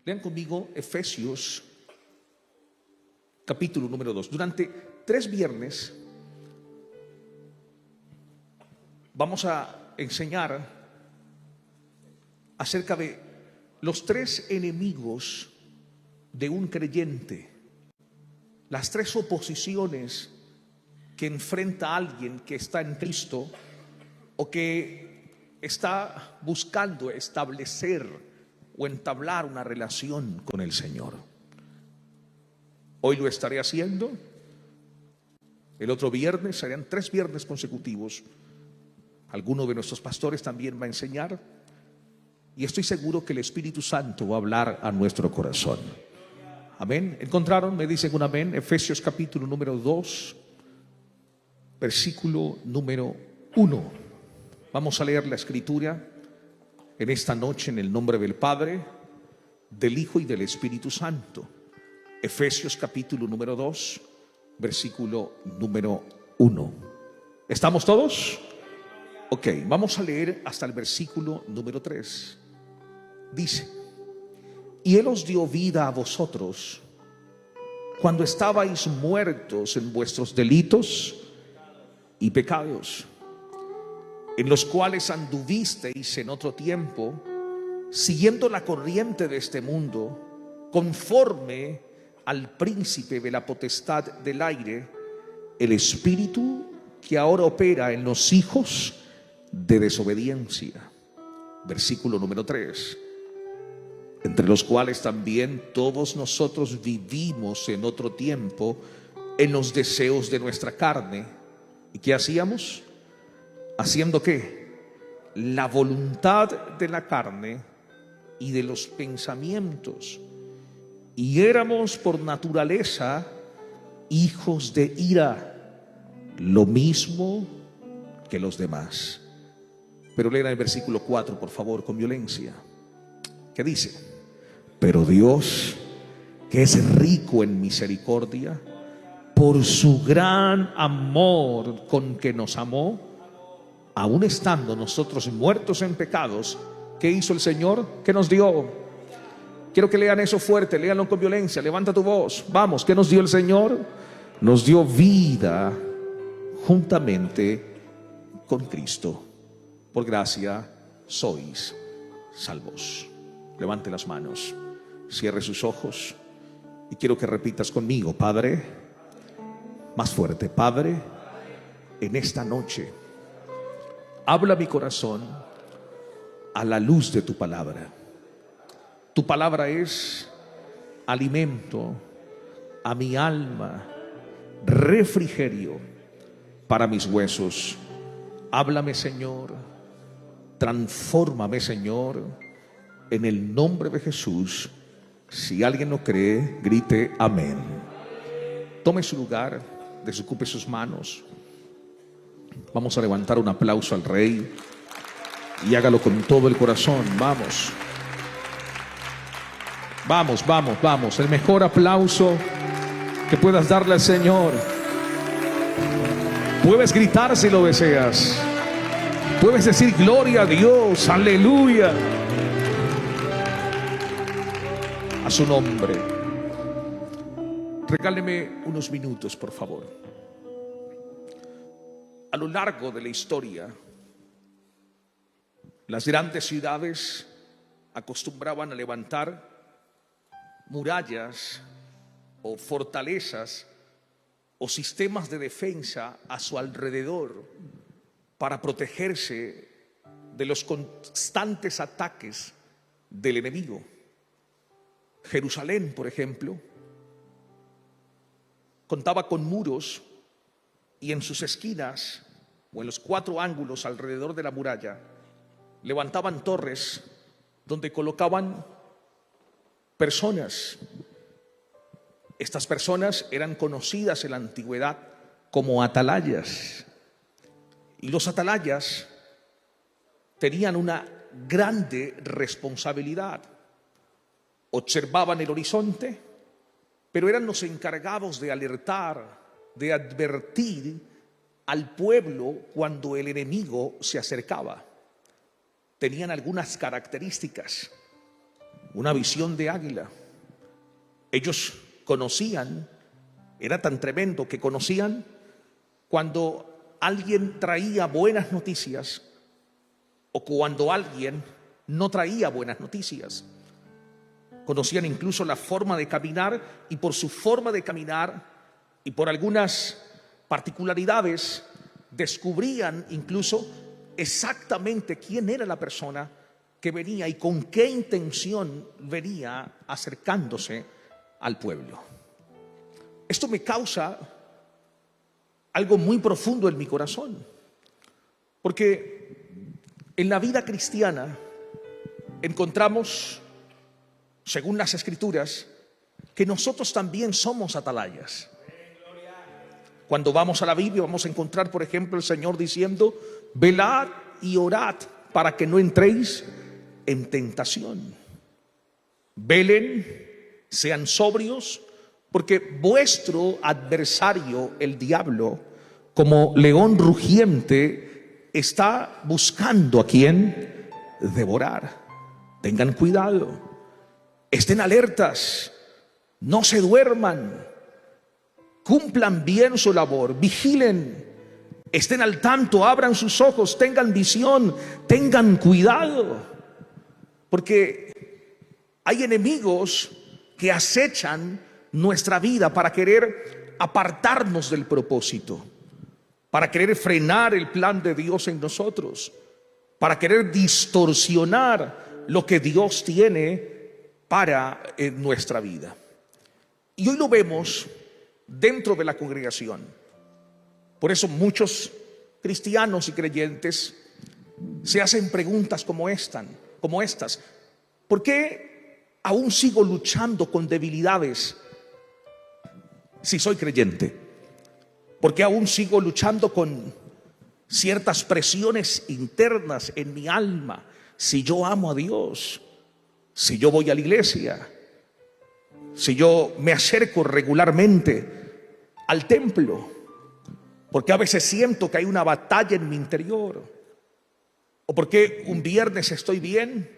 Lean conmigo Efesios capítulo número 2. Durante 3 viernes vamos a enseñar acerca de los 3 enemigos de un creyente, las 3 oposiciones que enfrenta a alguien que está en Cristo o que está buscando establecer o entablar una relación con el Señor. Hoy lo estaré haciendo. El otro viernes, serían 3 viernes consecutivos. Alguno de nuestros pastores también va a enseñar. Y estoy seguro que el Espíritu Santo va a hablar a nuestro corazón. Amén. ¿Encontraron? Me dicen un amén. Efesios capítulo número 2, versículo número 1. Vamos a leer la escritura en esta noche en el nombre del Padre, del Hijo y del Espíritu Santo. Efesios capítulo número 2, versículo número 1. ¿Estamos todos? Ok, vamos a leer hasta el versículo número 3. Dice: y Él os dio vida a vosotros cuando estabais muertos en vuestros delitos y pecados, en los cuales anduvisteis en otro tiempo, siguiendo la corriente de este mundo, conforme al príncipe de la potestad del aire, el espíritu que ahora opera en los hijos de desobediencia. Versículo número 3. Entre los cuales también todos nosotros vivimos en otro tiempo en los deseos de nuestra carne. ¿Y qué hacíamos? ¿Haciendo qué? La voluntad de la carne y de los pensamientos. Y éramos por naturaleza hijos de ira, lo mismo que los demás. Pero lean el versículo 4, por favor, con violencia. ¿Qué dice? Pero Dios, que es rico en misericordia, por su gran amor con que nos amó, aun estando nosotros muertos en pecados, ¿qué hizo el Señor? ¿Qué nos dio? Quiero que lean eso fuerte, léanlo con violencia, levanta tu voz. Vamos, ¿qué nos dio el Señor? Nos dio vida juntamente con Cristo. Por gracia sois salvos. Levante las manos, cierre sus ojos y quiero que repitas conmigo: Padre, más fuerte, Padre, en esta noche habla mi corazón a la luz de tu palabra. Tu palabra es alimento a mi alma, refrigerio para mis huesos. Háblame, Señor, transfórmame, Señor, en el nombre de Jesús. Si alguien no cree, grite amén. Tome su lugar, desocupe sus manos. Vamos a levantar un aplauso al Rey y hágalo con todo el corazón. Vamos. Vamos, vamos, vamos. El mejor aplauso que puedas darle al Señor. Puedes gritar si lo deseas. Puedes decir gloria a Dios, aleluya, a su nombre. Regáleme unos minutos, por favor. A lo largo de la historia, las grandes ciudades acostumbraban a levantar murallas o fortalezas o sistemas de defensa a su alrededor para protegerse de los constantes ataques del enemigo. Jerusalén, por ejemplo, contaba con muros y en sus esquinas o en los 4 ángulos alrededor de la muralla levantaban torres donde colocaban personas. Estas personas eran conocidas en la antigüedad como atalayas. Y los atalayas tenían una grande responsabilidad. Observaban el horizonte, pero eran los encargados de alertar, de advertir al pueblo cuando el enemigo se acercaba. Tenían algunas características. una visión de águila. Ellos conocían, era tan tremendo que conocían cuando alguien traía buenas noticias o cuando alguien no traía buenas noticias. Conocían incluso la forma de caminar, y por su forma de caminar y por algunas particularidades descubrían incluso exactamente quién era la persona que venía y con qué intención venía acercándose al pueblo. Esto me causa algo muy profundo en mi corazón, porque en la vida cristiana encontramos, según las Escrituras, que nosotros también somos atalayas. Cuando vamos a la Biblia vamos a encontrar, por ejemplo, el Señor diciendo: velad y orad para que no entréis en tentación. Velen, sean sobrios, porque vuestro adversario, el diablo, como león rugiente, está buscando a quien devorar. Tengan cuidado, estén alertas, no se duerman, cumplan bien su labor, vigilen, estén al tanto, abran sus ojos, tengan visión, tengan cuidado, porque hay enemigos que acechan nuestra vida para querer apartarnos del propósito, para querer frenar el plan de Dios en nosotros, para querer distorsionar lo que Dios tiene para nuestra vida. Y hoy lo vemos dentro de la congregación. Por eso muchos cristianos y creyentes se hacen preguntas como estas. ¿Por qué aún sigo luchando con debilidades si soy creyente? ¿Por qué aún sigo luchando con ciertas presiones internas en mi alma si yo amo a Dios, si yo voy a la iglesia, si yo me acerco regularmente al templo? Porque a veces siento que hay una batalla en mi interior. O porque un viernes estoy bien,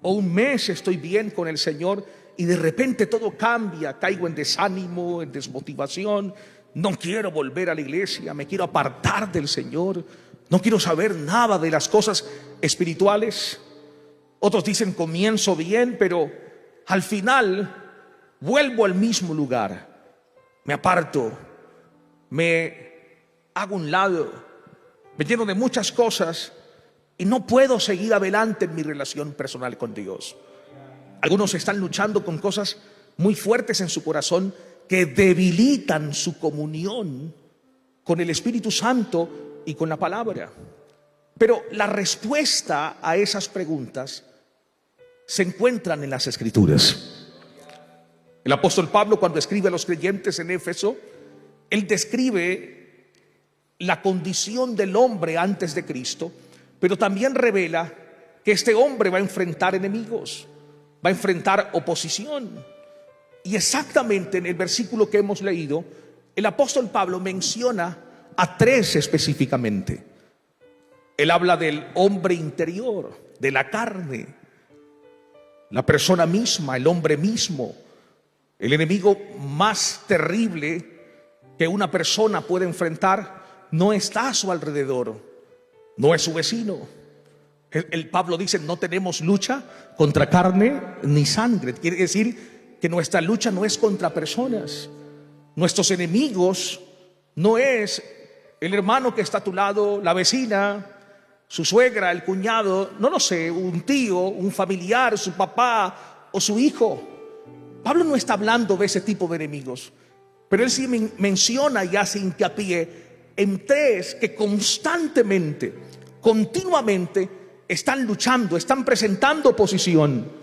o un mes estoy bien con el Señor, y de repente todo cambia, caigo en desánimo, en desmotivación, no quiero volver a la iglesia, me quiero apartar del Señor, no quiero saber nada de las cosas espirituales. Otros dicen: comienzo bien, pero al final vuelvo al mismo lugar, me aparto, me hago un lado, me lleno de muchas cosas y no puedo seguir adelante en mi relación personal con Dios. Algunos están luchando con cosas muy fuertes en su corazón que debilitan su comunión con el Espíritu Santo y con la palabra. Pero la respuesta a esas preguntas se encuentran en las Escrituras. El apóstol Pablo, cuando escribe a los creyentes en Éfeso, él describe la condición del hombre antes de Cristo, pero también revela que este hombre va a enfrentar enemigos, va a enfrentar oposición. Y exactamente en el versículo que hemos leído, el apóstol Pablo menciona a tres específicamente. Él habla del hombre interior, de la carne, la persona misma, el hombre mismo. El enemigo más terrible que una persona puede enfrentar no está a su alrededor, no es su vecino. El Pablo dice: no tenemos lucha contra carne ni sangre. Quiere decir que nuestra lucha no es contra personas. Nuestros enemigos no es el hermano que está a tu lado, la vecina, su suegra, el cuñado, no lo sé, un tío, un familiar, su papá o su hijo. Pablo no está hablando de ese tipo de enemigos, pero él sí menciona y hace hincapié en tres que constantemente, continuamente están luchando, están presentando oposición,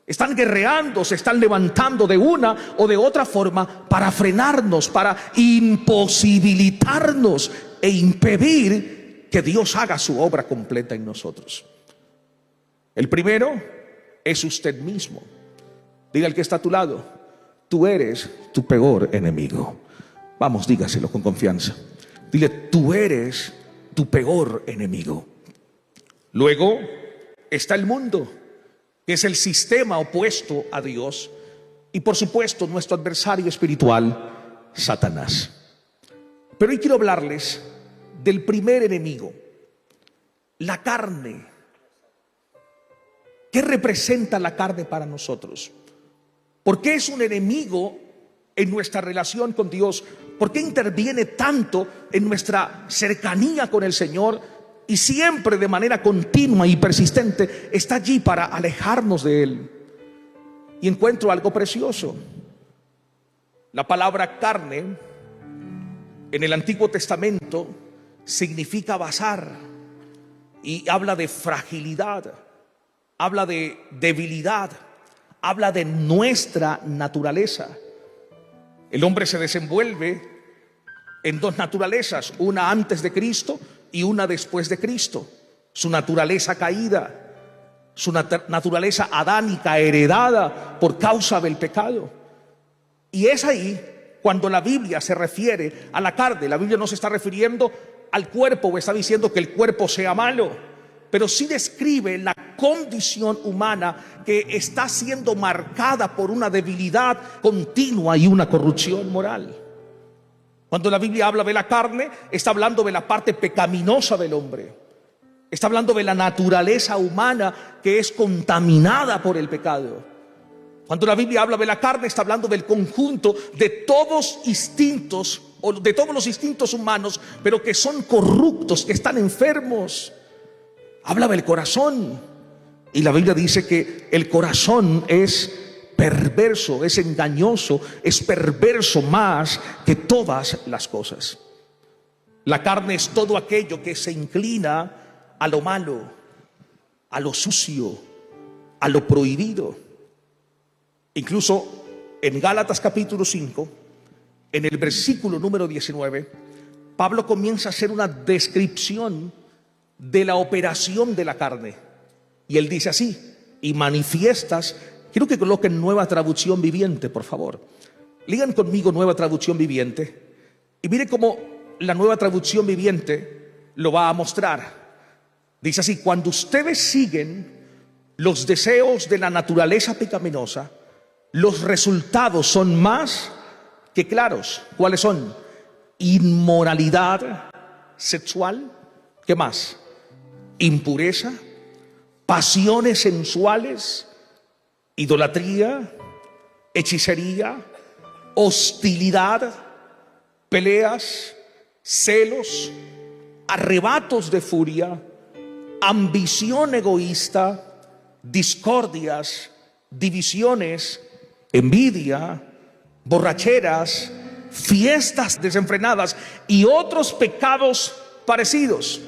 están guerreando, se están levantando de una o de otra forma para frenarnos, para imposibilitarnos e impedir que Dios haga su obra completa en nosotros. El primero es usted mismo. Diga al que está a tu lado: tú eres tu peor enemigo. Vamos, dígaselo con confianza. Dile: tú eres tu peor enemigo. Luego está el mundo. que es el sistema opuesto a Dios, y por supuesto nuestro adversario espiritual, Satanás. Pero hoy quiero hablarles del primer enemigo, la carne. ¿Qué representa la carne para nosotros? ¿Por qué es un enemigo en nuestra relación con Dios? ¿Por qué interviene tanto en nuestra cercanía con el Señor y siempre de manera continua y persistente está allí para alejarnos de Él? Y encuentro algo precioso. La palabra carne en el Antiguo Testamento significa bazar y habla de fragilidad, habla de debilidad, habla de nuestra naturaleza. El hombre se desenvuelve en dos naturalezas, una antes de Cristo y una después de Cristo. Su naturaleza caída, su naturaleza adánica heredada por causa del pecado. Y es ahí cuando la Biblia se refiere a la carne. La Biblia no se está refiriendo al cuerpo o está diciendo que el cuerpo sea malo, pero sí describe la condición humana que está siendo marcada por una debilidad continua y una corrupción moral. Cuando la Biblia habla de la carne, está hablando de la parte pecaminosa del hombre. Está hablando de la naturaleza humana que es contaminada por el pecado. Cuando la Biblia habla de la carne, está hablando del conjunto de todos instintos, o de todos los instintos humanos, pero que son corruptos, que están enfermos. Habla del corazón. Y la Biblia dice que el corazón es perverso, es engañoso, es perverso más que todas las cosas. La carne es todo aquello que se inclina a lo malo, a lo sucio, a lo prohibido. Incluso en Gálatas capítulo 5, en el versículo número 19, Pablo comienza a hacer una descripción de la operación de la carne. Y él dice así: y manifiestas. Quiero que coloquen Nueva Traducción Viviente, por favor. Lean conmigo Nueva Traducción Viviente. Y mire cómo la Nueva Traducción Viviente lo va a mostrar. Dice así: cuando ustedes siguen los deseos de la naturaleza pecaminosa, los resultados son más que claros. ¿Cuáles son? Inmoralidad sexual. ¿Qué más? Impureza, pasiones sensuales, idolatría, hechicería, hostilidad, peleas, celos, arrebatos de furia, ambición egoísta, discordias, divisiones, envidia, borracheras, fiestas desenfrenadas y otros pecados parecidos.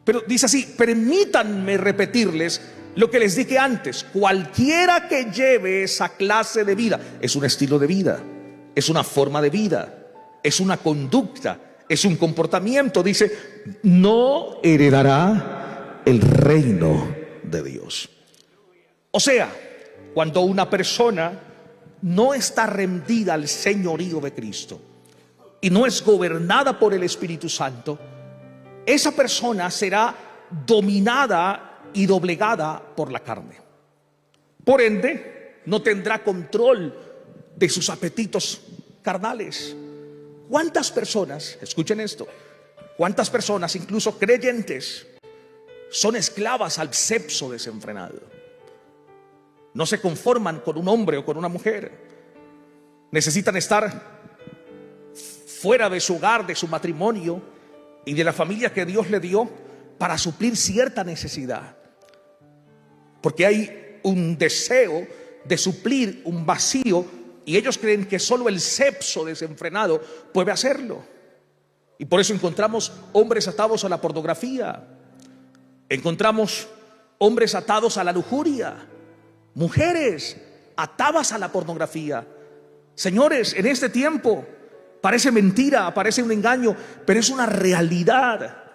Pero dice así: permítanme repetirles lo que les dije antes. Cualquiera que lleve esa clase de vida, es un estilo de vida, es una forma de vida, es una conducta, es un comportamiento. Dice: no heredará el reino de Dios. O sea, cuando una persona no está rendida al señorío de Cristo y no es gobernada por el Espíritu Santo, esa persona será dominada y doblegada por la carne. Por ende, no tendrá control de sus apetitos carnales. ¿Cuántas personas, escuchen esto, cuántas personas, incluso creyentes, son esclavas al sexo desenfrenado? No se conforman con un hombre o con una mujer. Necesitan estar fuera de su hogar, de su matrimonio y de la familia que Dios le dio para suplir cierta necesidad. Porque hay un deseo de suplir un vacío y ellos creen que solo el sexo desenfrenado puede hacerlo. Y por eso encontramos hombres atados a la pornografía, encontramos hombres atados a la lujuria, mujeres atadas a la pornografía. Señores, en este tiempo parece mentira, parece un engaño, pero es una realidad.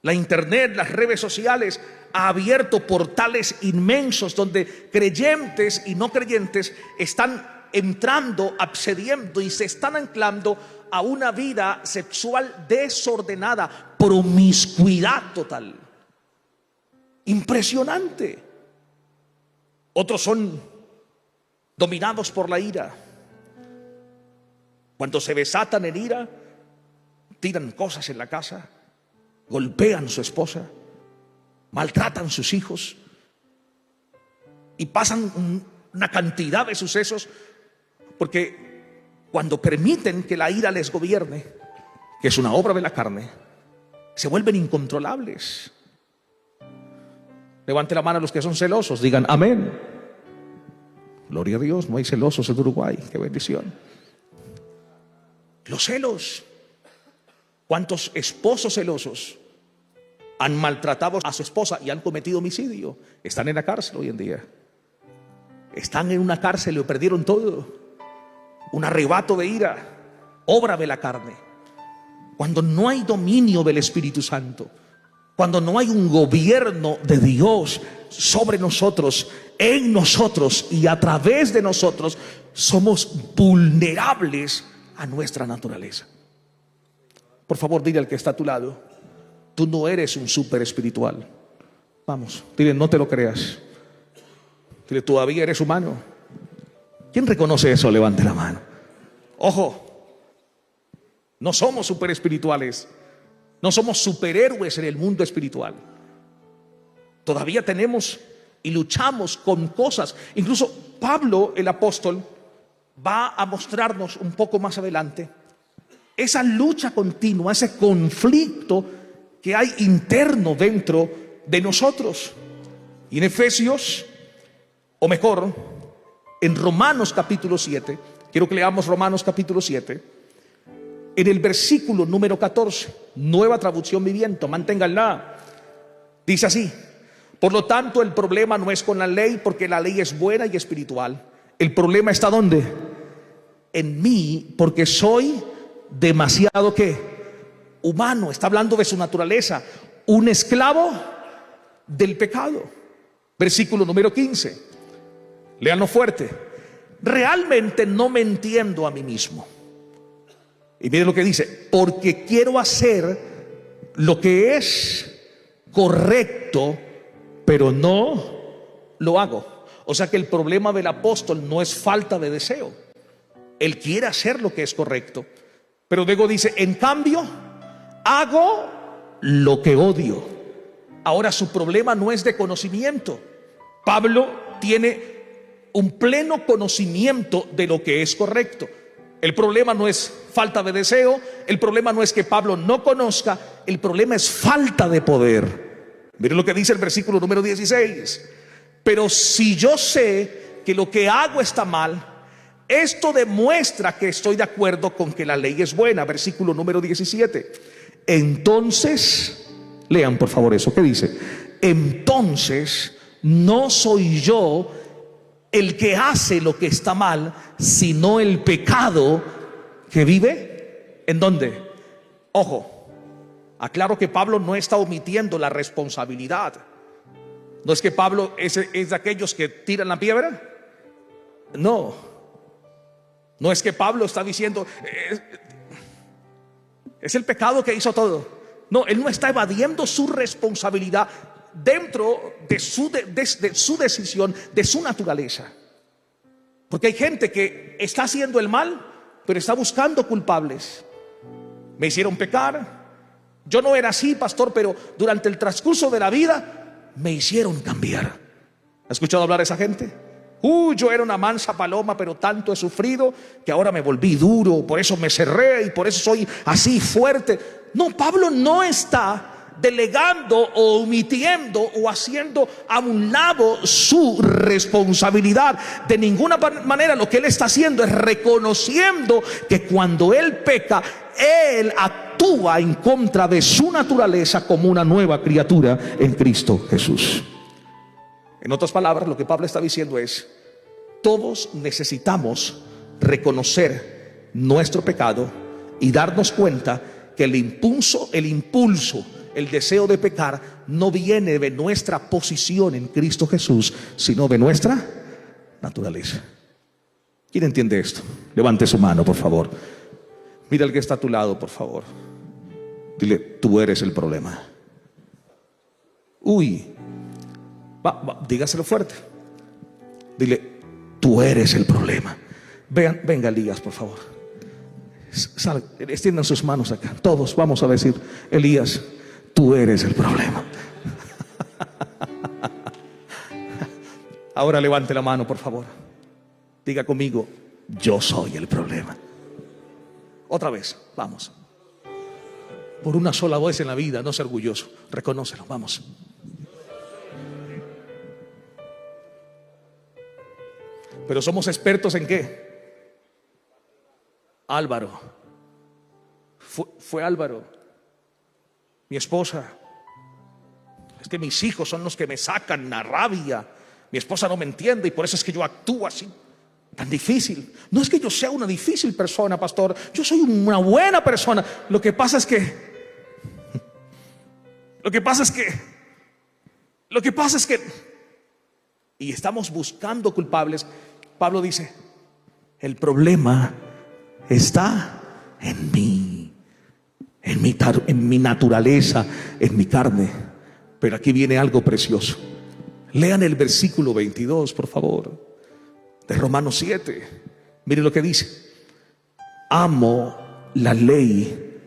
La internet, las redes sociales ha abierto portales inmensos donde creyentes y no creyentes están entrando, accediendo y se están anclando a una vida sexual desordenada, promiscuidad total. Impresionante. Otros son dominados por la ira. Cuando se desatan en ira, tiran cosas en la casa, golpean a su esposa, maltratan a sus hijos y pasan una cantidad de sucesos, porque cuando permiten que la ira les gobierne, que es una obra de la carne, se vuelven incontrolables. Levante la mano a los que son celosos, digan amén. Gloria a Dios, no hay celosos en Uruguay, qué bendición. Los celos. ¿Cuántos esposos celosos han maltratado a su esposa y han cometido homicidio? Están en la cárcel hoy en día. Están en una cárcel y lo perdieron todo. Un arrebato de ira, obra de la carne. Cuando no hay dominio del Espíritu Santo, cuando no hay un gobierno de Dios sobre nosotros, en nosotros y a través de nosotros, somos vulnerables a nuestra naturaleza. Por favor, dile al que está a tu lado: tú no eres un súper espiritual. Vamos, dile, no te lo creas. Dile, todavía eres humano. ¿Quién reconoce eso? Levante la mano. Ojo, no somos súper espirituales. No somos superhéroes en el mundo espiritual. Todavía tenemos y luchamos con cosas. Incluso Pablo, el apóstol, va a mostrarnos un poco más adelante esa lucha continua, ese conflicto que hay interno dentro de nosotros. Y en Efesios, o mejor, en Romanos capítulo 7, quiero que leamos Romanos capítulo 7, en el versículo número 14, nueva traducción viviente, manténganla. Dice así: por lo tanto, el problema no es con la ley, porque la ley es buena y espiritual. El problema está ¿dónde? En mí, porque soy demasiado ¿qué? Humano. Está hablando de su naturaleza, un esclavo del pecado. Versículo número 15, léanlo fuerte: realmente no me entiendo a mí mismo. Y miren lo que dice: porque quiero hacer lo que es correcto, pero no lo hago. O sea que el problema del apóstol no es falta de deseo. Él quiere hacer lo que es correcto, pero luego dice: en cambio, hago lo que odio. Ahora su problema no es de conocimiento. Pablo tiene un pleno conocimiento de lo que es correcto. El problema no es falta de deseo, el problema no es que Pablo no conozca, el problema es falta de poder. Miren lo que dice el versículo número 16: pero si yo sé que lo que hago está mal, esto demuestra que estoy de acuerdo con que la ley es buena. Versículo número 17. Entonces, lean por favor eso, ¿qué dice? Entonces no soy yo el que hace lo que está mal, sino el pecado que vive. ¿En dónde? Ojo, aclaro que Pablo no está omitiendo la responsabilidad. No es que Pablo es de aquellos que tiran la piedra. No, no es que Pablo está diciendo es el pecado que hizo todo. No, él no está evadiendo su responsabilidad dentro de su decisión, de su naturaleza. Porque hay gente que está haciendo el mal, pero está buscando culpables. Me hicieron pecar. Yo no era así, pastor, pero durante el transcurso de la vida me hicieron cambiar. ¿Ha escuchado hablar de esa gente? Yo era una mansa paloma, pero tanto he sufrido que ahora me volví duro, por eso me cerré y por eso soy así fuerte. No, Pablo no está delegando o omitiendo o haciendo a un lado su responsabilidad. De ninguna manera lo que él está haciendo es reconociendo que cuando él peca, él actúa en contra de su naturaleza como una nueva criatura en Cristo Jesús. En otras palabras, lo que Pablo está diciendo es: todos necesitamos reconocer nuestro pecado y darnos cuenta que el impulso, el deseo de pecar no viene de nuestra posición en Cristo Jesús, sino de nuestra naturaleza. ¿Quién entiende esto? Levante su mano, por favor. Mira al que está a tu lado, por favor. Dile: tú eres el problema. Dígaselo fuerte. Dile, tú eres el problema. Venga Elías, por favor. Extiendan sus manos acá. Todos vamos a decir, Elías, tú eres el problema. Ahora levante la mano, por favor. Diga conmigo, yo soy el problema. Otra vez, vamos. Por una sola vez en la vida, no sea orgulloso. Reconócelo, vamos. Pero somos expertos en qué. Álvaro. Fue Álvaro. Mi esposa. Es que mis hijos son los que me sacan la rabia. Mi esposa no me entiende y por eso es que yo actúo así, tan difícil. No es que yo sea una difícil persona, pastor. Yo soy una buena persona. Lo que pasa es que y estamos buscando culpables. Pablo dice, el problema está en mí, en mi naturaleza, en mi carne. Pero aquí viene algo precioso. Lean el versículo 22, por favor, de Romanos 7. Miren lo que dice. Amo la ley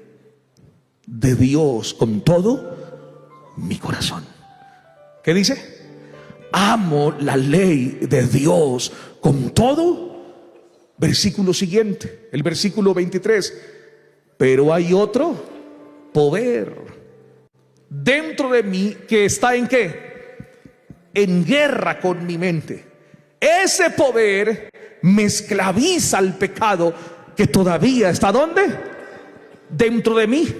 de Dios con todo mi corazón. ¿Qué dice? Amo la ley de Dios con todo. Versículo siguiente, el versículo 23. Pero hay otro poder dentro de mí que está ¿en qué? En guerra con mi mente. Ese poder me esclaviza al pecado que todavía está ¿dónde? Dentro de mí.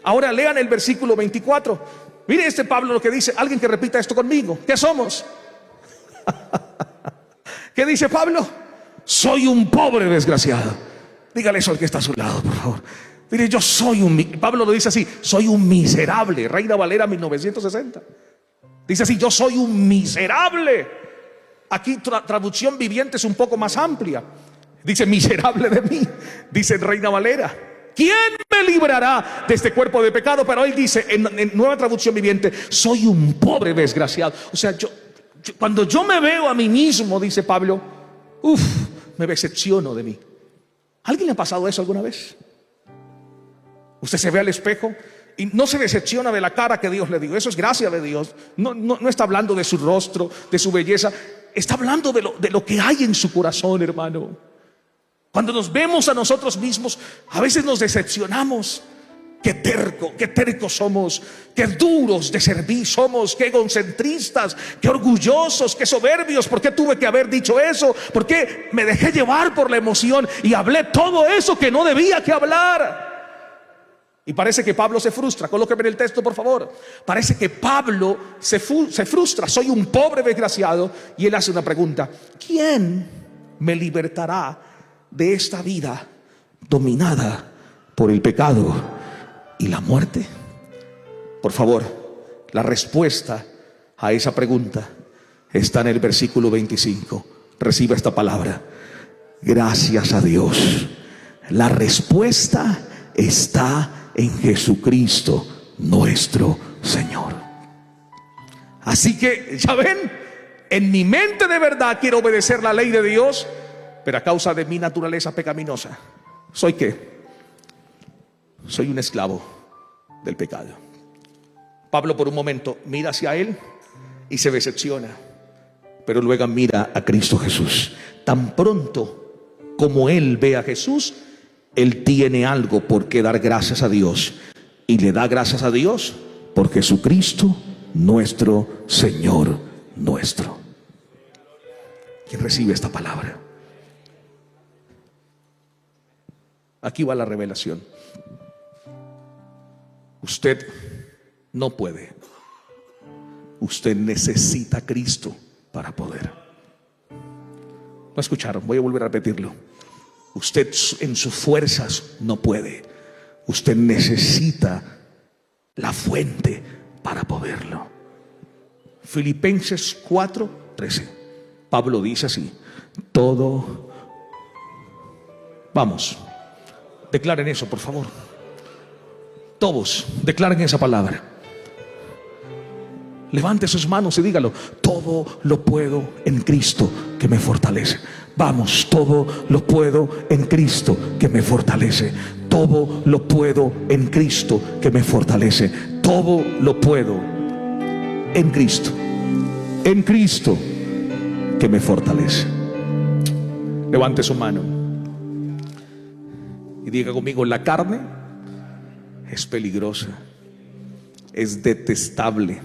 Ahora lean el versículo 24. Mire Pablo lo que dice. Alguien que repita esto conmigo. ¿Qué somos? ¿Qué dice Pablo? Soy un pobre desgraciado. Dígale eso al que está a su lado, por favor. Dile, yo soy Pablo lo dice así, soy un miserable. Reina Valera 1960. Dice así, yo soy un miserable. Aquí traducción viviente es un poco más amplia. Dice, miserable de mí. Dice Reina Valera. ¿Quién me librará de este cuerpo de pecado? Pero él dice en nueva traducción viviente, soy un pobre desgraciado. O sea, cuando yo me veo a mí mismo, dice Pablo, me decepciono de mí. ¿Alguien le ha pasado eso alguna vez? Usted se ve al espejo y no se decepciona de la cara que Dios le dio. Eso es gracia de Dios. No está hablando de su rostro, de su belleza. Está hablando de lo que hay en su corazón, hermano. Cuando nos vemos a nosotros mismos, a veces nos decepcionamos. Qué tercos somos, qué duros de servir somos, qué egocentristas, qué orgullosos, qué soberbios. ¿Por qué tuve que haber dicho eso? ¿Por qué me dejé llevar por la emoción y hablé todo eso que no debía que hablar? Y parece que Pablo se frustra. Colóqueme en el texto, por favor. Parece que Pablo se frustra. Soy un pobre desgraciado. Y él hace una pregunta: ¿quién me libertará de esta vida dominada por el pecado y la muerte? Por favor, la respuesta a esa pregunta está en el versículo 25. Reciba esta palabra. Gracias a Dios. La respuesta está en Jesucristo nuestro Señor. Así que, ya ven, en mi mente de verdad quiero obedecer la ley de Dios, pero a causa de mi naturaleza pecaminosa, ¿soy qué? Soy un esclavo del pecado. Pablo por un momento mira hacia él y se decepciona, pero luego mira a Cristo Jesús. Tan pronto como él ve a Jesús, él tiene algo por qué dar gracias a Dios, y le da gracias a Dios por Jesucristo nuestro Señor nuestro. ¿Quién recibe esta palabra? Aquí va la revelación. Usted no puede. Usted necesita a Cristo para poder. ¿No escucharon? Voy a volver a repetirlo. Usted en sus fuerzas no puede. Usted necesita la fuente para poderlo. Filipenses 4:13. Pablo dice así: todo. Vamos, declaren eso, por favor. Todos declaren esa palabra. Levante sus manos y dígalo: todo lo puedo en Cristo que me fortalece. Vamos, todo lo puedo en Cristo que me fortalece. Todo lo puedo en Cristo que me fortalece. Todo lo puedo en Cristo. En Cristo que me fortalece. Levante su mano y diga conmigo: la carne es peligrosa, es detestable,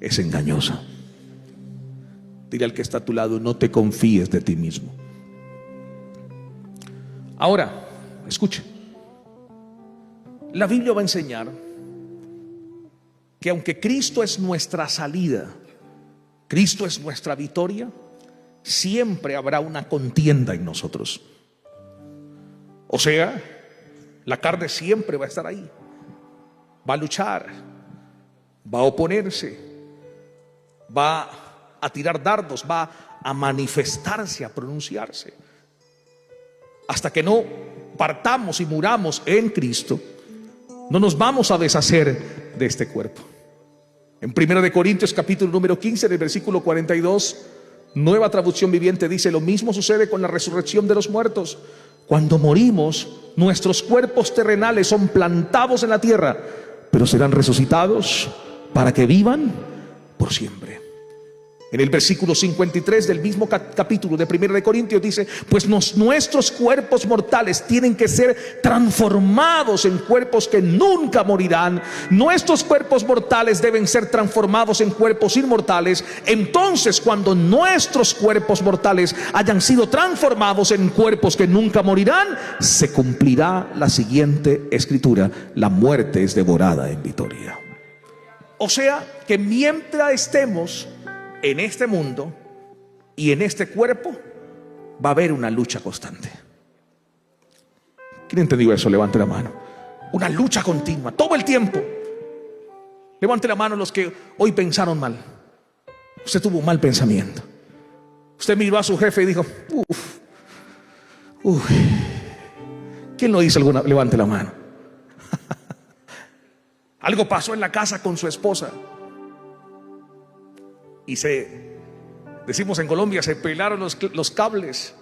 es engañosa. Dile al que está a tu lado: no te confíes de ti mismo. Ahora, escuche. La Biblia va a enseñar que aunque Cristo es nuestra salida, Cristo es nuestra victoria, siempre habrá una contienda en nosotros. O sea, la carne siempre va a estar ahí, va a luchar, va a oponerse, va a tirar dardos, va a manifestarse, a pronunciarse. Hasta que no partamos y muramos en Cristo, no nos vamos a deshacer de este cuerpo. En 1 Corintios capítulo número 15, en el versículo 42, Nueva Traducción Viviente, dice: lo mismo sucede con la resurrección de los muertos. Cuando morimos, nuestros cuerpos terrenales son plantados en la tierra, pero serán resucitados para que vivan por siempre. En el versículo 53 del mismo capítulo de 1 Corintios dice: pues nuestros cuerpos mortales tienen que ser transformados en cuerpos que nunca morirán. Nuestros cuerpos mortales deben ser transformados en cuerpos inmortales. Entonces, cuando nuestros cuerpos mortales hayan sido transformados en cuerpos que nunca morirán, se cumplirá la siguiente escritura: la muerte es devorada en victoria. O sea que mientras estemos en este mundo y en este cuerpo, va a haber una lucha constante. ¿Quién entendió eso? Levante la mano. Una lucha continua, todo el tiempo. Levante la mano los que hoy pensaron mal. Usted tuvo un mal pensamiento. Usted miró a su jefe y dijo: ¿quién lo hizo alguna? Levante la mano. Algo pasó en la casa con su esposa y decimos en Colombia, se pelaron los cables.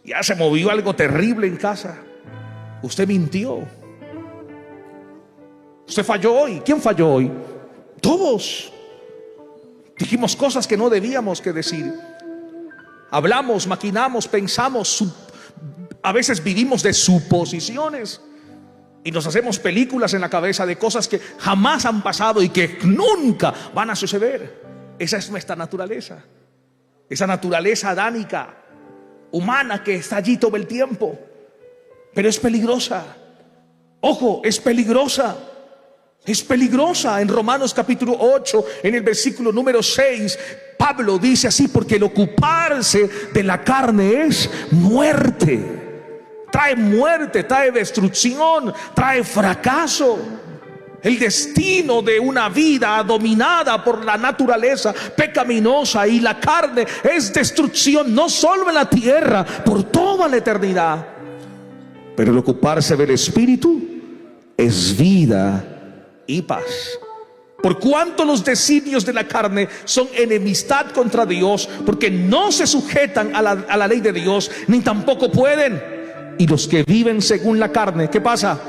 Ya se movió algo terrible en casa. Usted mintió. Usted falló hoy. ¿Quién falló hoy? Todos. Dijimos cosas que no debíamos que decir. Hablamos, maquinamos, pensamos. A veces vivimos de suposiciones y nos hacemos películas en la cabeza de cosas que jamás han pasado y que nunca van a suceder. Esa es nuestra naturaleza. Esa naturaleza adánica, humana, que está allí todo el tiempo. Pero es peligrosa. Ojo, es peligrosa. Es peligrosa. En Romanos capítulo 8, en el versículo número 6, Pablo dice así: porque el ocuparse de la carne es muerte. Trae muerte, trae destrucción, trae fracaso. El destino de una vida dominada por la naturaleza pecaminosa y la carne es destrucción, no solo en la tierra, por toda la eternidad. Pero el ocuparse del Espíritu es vida y paz. Por cuanto los designios de la carne son enemistad contra Dios, porque no se sujetan a la ley de Dios, ni tampoco pueden. Y los que viven según la carne, ¿qué pasa?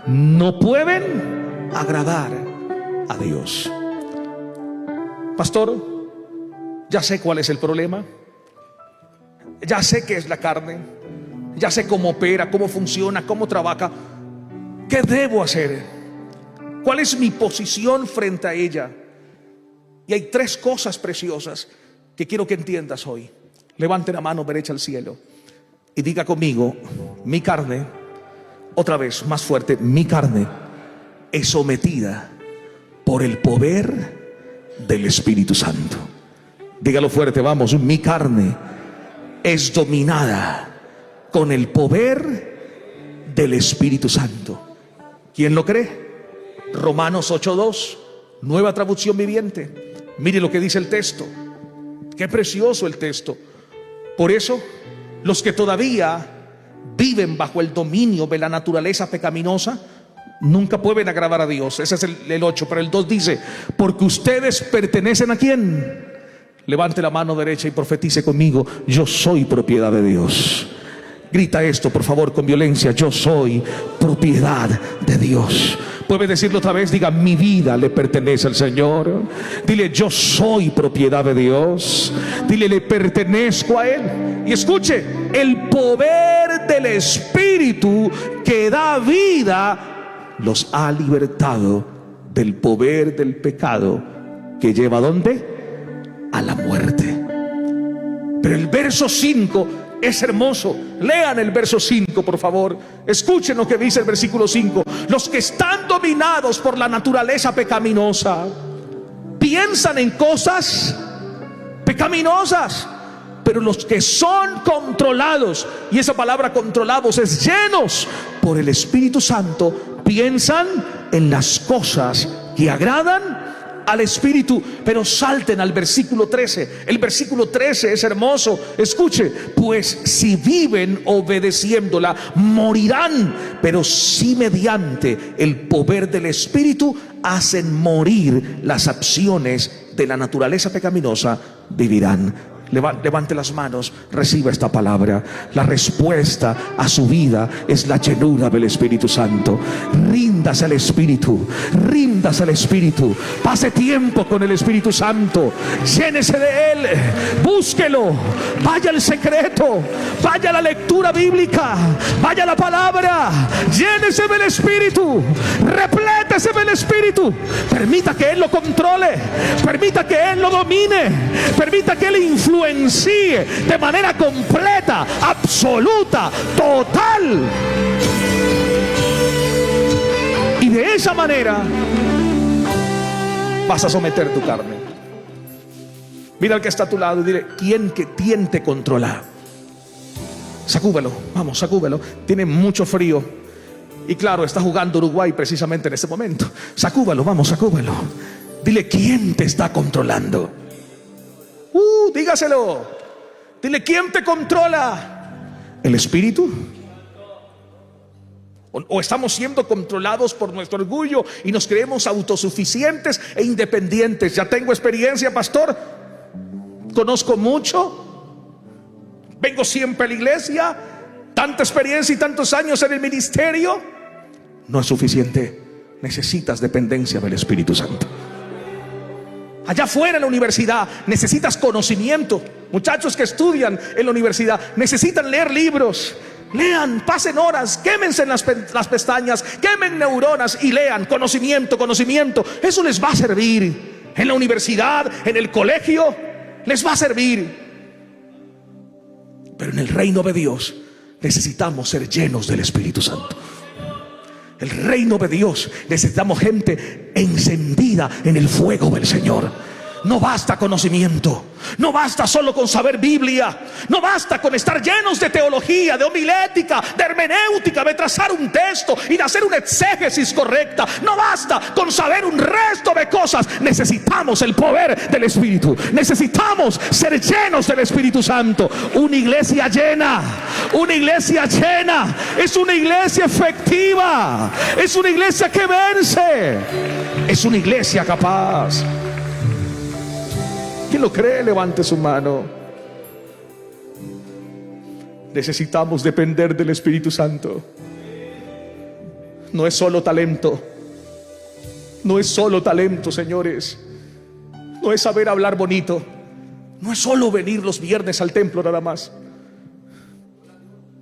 No pueden agradar a Dios. Pastor, ya sé cuál es el problema. Ya sé qué es la carne. Ya sé cómo opera, cómo funciona, cómo trabaja. ¿Qué debo hacer? ¿Cuál es mi posición frente a ella? Y hay tres cosas preciosas que quiero que entiendas hoy. Levante la mano derecha al cielo y diga conmigo: mi carne, otra vez más fuerte, mi carne es sometida por el poder del Espíritu Santo. Dígalo fuerte, vamos: mi carne es dominada con el poder del Espíritu Santo. ¿Quién lo cree? Romanos 8:2, Nueva Traducción Viviente. Mire lo que dice el texto. Qué precioso el texto. Por eso, los que todavía viven bajo el dominio de la naturaleza pecaminosa nunca pueden agradar a Dios. Ese es el 8, pero el 2 dice: porque ustedes pertenecen ¿a quién? Levante la mano derecha y profetice conmigo: yo soy propiedad de Dios. Grita esto, por favor, con violencia: yo soy propiedad de Dios. Puede decirlo otra vez, diga: mi vida le pertenece al Señor. Dile: yo soy propiedad de Dios. Dile: le pertenezco a Él. Y escuche, el poder del Espíritu que da vida los ha libertado del poder del pecado que lleva ¿a dónde? A la muerte. Pero el verso 5 es hermoso. Lean el verso 5, por favor. Escuchen lo que dice el versículo 5. Los que están dominados por la naturaleza pecaminosa piensan en cosas pecaminosas, pero los que son controlados, y esa palabra controlados es llenos por el Espíritu Santo, piensan en las cosas que agradan al Espíritu. Pero salten al versículo 13. El versículo 13 es hermoso. Escuche: pues si viven obedeciéndola, morirán, pero si mediante el poder del Espíritu hacen morir las acciones de la naturaleza pecaminosa, vivirán. Levante las manos, reciba esta palabra. La respuesta a su vida es la llenura del Espíritu Santo. Ríndase al Espíritu, ríndase al Espíritu. Pase tiempo con el Espíritu Santo, llénese de Él, búsquelo. Vaya al secreto, vaya a la lectura bíblica, vaya a la palabra. Llénese del Espíritu, replétese del Espíritu. Permita que Él lo controle, permita que Él lo domine, permita que Él influencie de manera completa, absoluta, total. Y de esa manera vas a someter tu carne. Mira al que está a tu lado y dile: ¿quién te controla? Sacúbelo, vamos, sacúbelo. Tiene mucho frío. Y claro, está jugando Uruguay precisamente en este momento. Sacúbelo, vamos, sacúbelo. Dile: ¿quién te está controlando? Dígaselo. Dile: ¿quién te controla? ¿El Espíritu? ¿O estamos siendo controlados por nuestro orgullo y nos creemos autosuficientes e independientes? Ya tengo experiencia, pastor. Conozco mucho. Vengo siempre a la iglesia. Tanta experiencia y tantos años en el ministerio. No es suficiente. Necesitas dependencia del Espíritu Santo. Allá afuera en la universidad necesitas conocimiento. Muchachos que estudian en la universidad necesitan leer libros. Lean, pasen horas, quémense en las pestañas, quemen neuronas y lean. Conocimiento, conocimiento. Eso les va a servir en la universidad, en el colegio. Les va a servir. Pero en el reino de Dios necesitamos ser llenos del Espíritu Santo. El reino de Dios necesitamos gente encendida en el fuego del Señor. No basta conocimiento, no basta solo con saber Biblia, no basta con estar llenos de teología, de homilética, de hermenéutica, de trazar un texto y de hacer una exégesis correcta. No basta con saber un resto de cosas. Necesitamos el poder del Espíritu. Necesitamos ser llenos del Espíritu Santo. Una iglesia llena, una iglesia llena, es una iglesia efectiva, es una iglesia que vence, es una iglesia capaz. ¿Quién lo cree? Levante su mano. Necesitamos depender del Espíritu Santo. No es solo talento. No es solo talento, señores. No es saber hablar bonito. No es solo venir los viernes al templo nada más.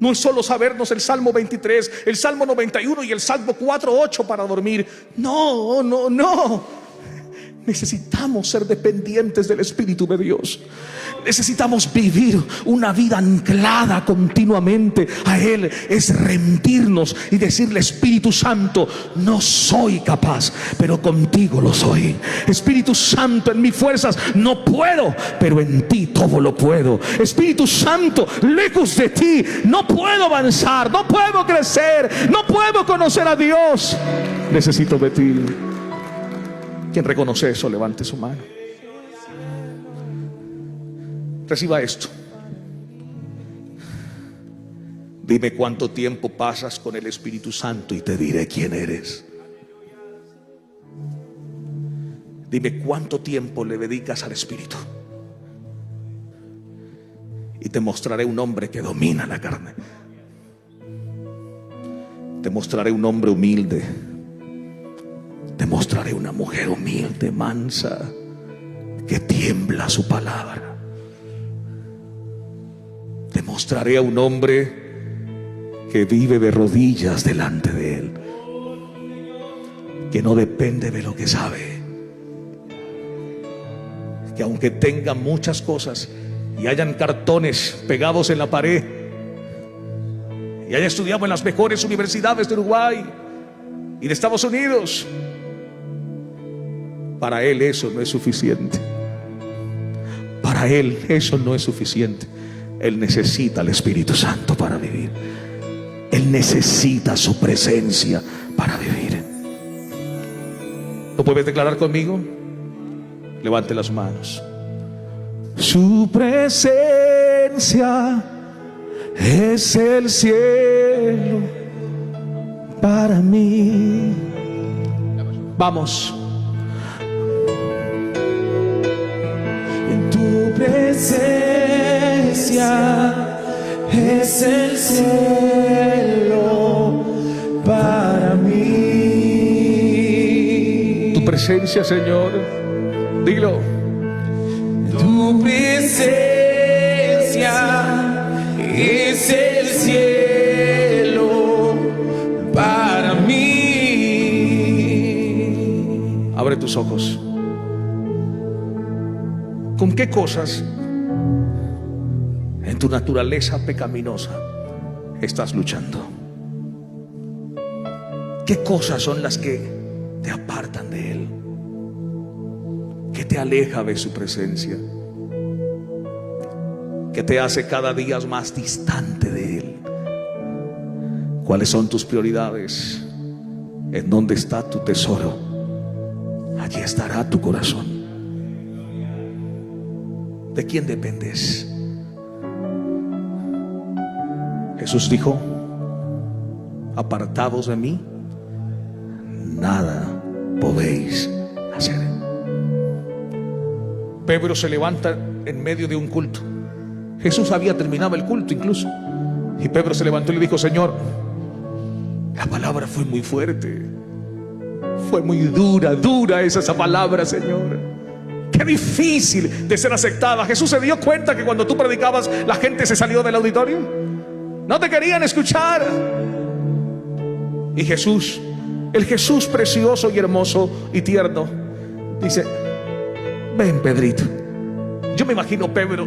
No es solo sabernos el Salmo 23, el Salmo 91 y el Salmo 4:8 para dormir. No, no, no. Necesitamos ser dependientes del Espíritu de Dios. Necesitamos vivir una vida anclada continuamente a Él. Es rendirnos y decirle: Espíritu Santo, no soy capaz, pero contigo lo soy. Espíritu Santo, en mis fuerzas no puedo, pero en ti todo lo puedo. Espíritu Santo, lejos de ti no puedo avanzar, no puedo crecer, no puedo conocer a Dios. Necesito de ti. Quien reconoce eso, levante su mano. Reciba esto. Dime cuánto tiempo pasas con el Espíritu Santo y te diré quién eres. Dime cuánto tiempo le dedicas al Espíritu te mostraré un hombre que domina la carne. Te mostraré un hombre humilde. Te mostraré una mujer humilde, mansa, que tiembla su palabra. Te mostraré a un hombre que vive de rodillas delante de Él, que no depende de lo que sabe, que aunque tenga muchas cosas y hayan cartones pegados en la pared y haya estudiado en las mejores universidades de Uruguay y de Estados Unidos, para Él eso no es suficiente. Para Él eso no es suficiente. Él necesita al Espíritu Santo para vivir. Él necesita su presencia para vivir. ¿Lo puedes declarar conmigo? Levante las manos. Su presencia es el cielo para mí. Vamos. En tu presencia es el cielo para mí. Tu presencia, Señor, dilo. Tu presencia es el cielo para mí. Abre tus ojos. ¿Con qué cosas en tu naturaleza pecaminosa estás luchando? ¿Qué cosas son las que te apartan de Él? ¿Qué te aleja de su presencia? ¿Qué te hace cada día más distante de Él? ¿Cuáles son tus prioridades? ¿En dónde está tu tesoro? Allí estará tu corazón. ¿De quién dependes? Jesús dijo: apartados de mí, nada podéis hacer. Pedro se levanta en medio de un culto. Jesús había terminado el culto incluso, y Pedro se levantó y le dijo: Señor, la palabra fue muy fuerte, fue muy dura esa palabra, Señor. Qué difícil de ser aceptada. Jesús se dio cuenta que cuando tú predicabas, la gente se salió del auditorio. No te querían escuchar. Y Jesús, el Jesús precioso y hermoso y tierno, dice: ven, Pedrito. Yo me imagino Pedro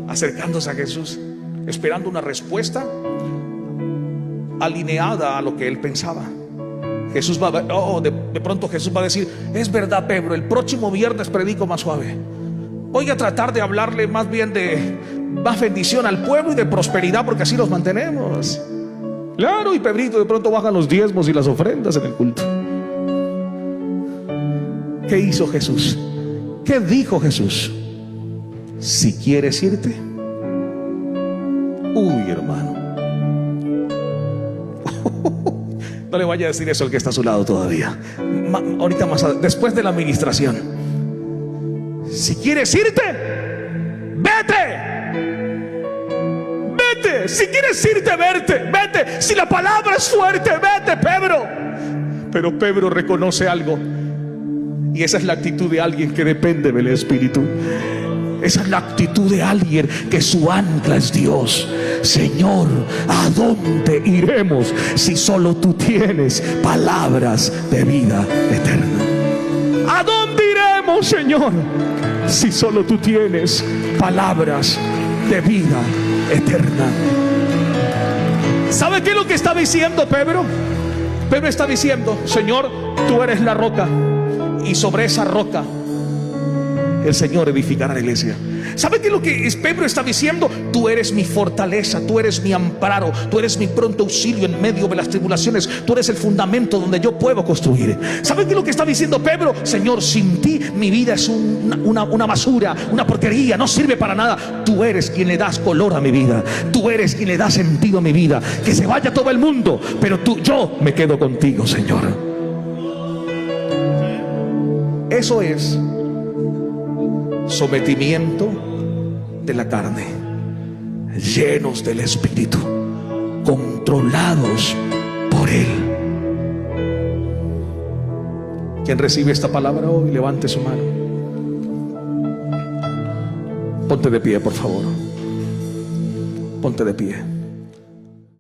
acercándose a Jesús, esperando una respuesta alineada a lo que él pensaba. Jesús va a de pronto Jesús va a decir: es verdad, Pedro, el próximo viernes predico más suave. Voy a tratar de hablarle más bien de más bendición al pueblo y de prosperidad, porque así los mantenemos. Claro, y Pedrito de pronto bajan los diezmos y las ofrendas en el culto. ¿Qué hizo Jesús? ¿Qué dijo Jesús? Si quieres irte. Uy, hermano. No le vaya a decir eso al que está a su lado todavía. Ahorita más, después de la administración. Si quieres irte, vete. Vete. Si quieres irte, vete. Si la palabra es fuerte, vete, Pedro. Pero Pedro reconoce algo, y esa es la actitud de alguien que depende del Espíritu. Esa es la actitud de alguien que su ancla es Dios. Señor, ¿a dónde iremos si solo tú tienes palabras de vida eterna? ¿A dónde iremos, Señor, si solo tú tienes palabras de vida eterna? ¿Sabe qué es lo que está diciendo Pedro? Pedro está diciendo: Señor, tú eres la roca, y sobre esa roca el Señor edificará la iglesia. ¿Sabe qué es lo que Pedro está diciendo? Tú eres mi fortaleza, tú eres mi amparo, tú eres mi pronto auxilio en medio de las tribulaciones, tú eres el fundamento donde yo puedo construir. ¿Sabe qué es lo que está diciendo Pedro? Señor, sin ti mi vida es una basura, una porquería, no sirve para nada. Tú eres quien le das color a mi vida, tú eres quien le da sentido a mi vida. Que se vaya todo el mundo, pero yo me quedo contigo, Señor. Eso es sometimiento de la carne, llenos del Espíritu, controlados por Él. Quien recibe esta palabra hoy, levante su mano. Ponte de pie, por favor. Ponte de pie.